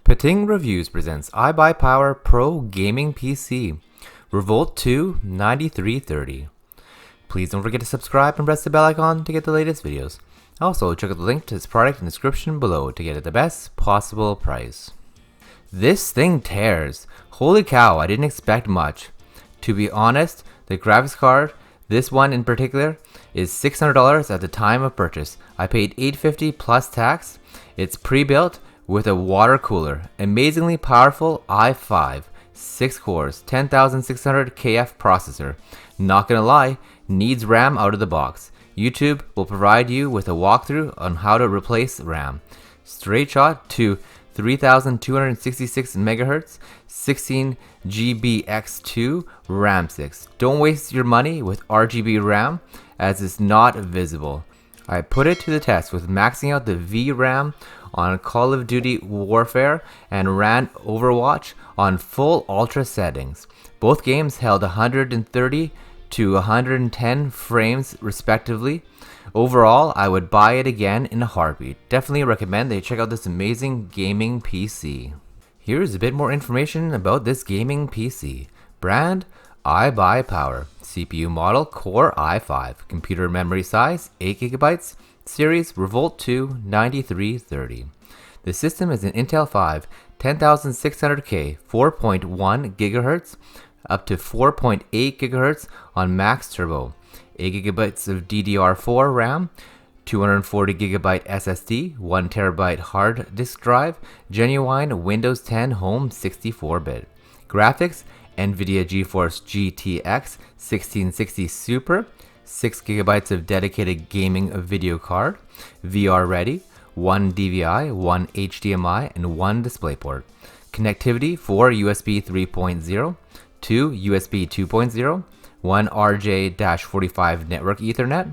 Pating Reviews presents iBUYPOWER Pro Gaming PC, Revolt 2 9330. Please don't forget to subscribe and press the bell icon to get the latest videos. Also, check out the link to this product in the description below to get it the best possible price. This thing tears. Holy cow, I didn't expect much. To be honest, the graphics card, this one in particular, is $600 at the time of purchase. I paid $850 plus tax. It's pre-built with a water cooler, amazingly powerful i5, 6 cores, 10600 KF processor. Not gonna lie, needs RAM out of the box. YouTube will provide you with a walkthrough on how to replace RAM. Straight shot to 3266 MHz, 16 GB/2 RAM 6. Don't waste your money with RGB RAM as it's not visible. I put it to the test with maxing out the VRAM on Call of Duty Warfare and ran Overwatch on full ultra settings. Both games held 130 to 110 frames respectively. Overall, I would buy it again in a heartbeat. Definitely recommend that you check out this amazing gaming PC. Here's a bit more information about this gaming PC. Brand, iBUYPOWER. CPU model, Core i5. Computer memory size, 8GB. Series, Revolt 2 9330. The system is an Intel 5 10600K 4.1 GHz up to 4.8 GHz on max turbo. 8GB of DDR4 RAM, 240GB SSD, 1TB hard disk drive, genuine Windows 10 Home 64-bit. Graphics, NVIDIA GeForce GTX 1660 Super, 6GB of dedicated gaming video card, VR ready, 1 DVI, 1 HDMI, and 1 DisplayPort. Connectivity, 4 USB 3.0, 2 USB 2.0, 1 RJ-45 network Ethernet.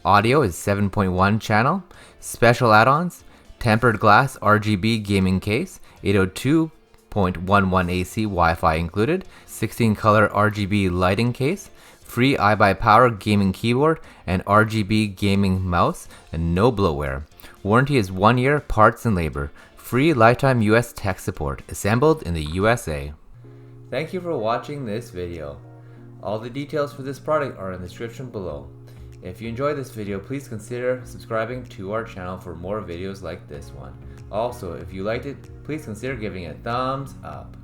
Audio is 7.1 channel. Special add-ons, tempered glass RGB gaming case, 802.11 AC Wi-Fi included, 16 color RGB lighting case, free iBUYPOWER gaming keyboard and RGB gaming mouse, and no bloatware. Warranty is 1 year, parts and labor. Free lifetime US tech support, assembled in the USA. Thank you for watching this video. All the details for this product are in the description below. If you enjoyed this video, please consider subscribing to our channel for more videos like this one. Also, if you liked it, please consider giving it a thumbs up.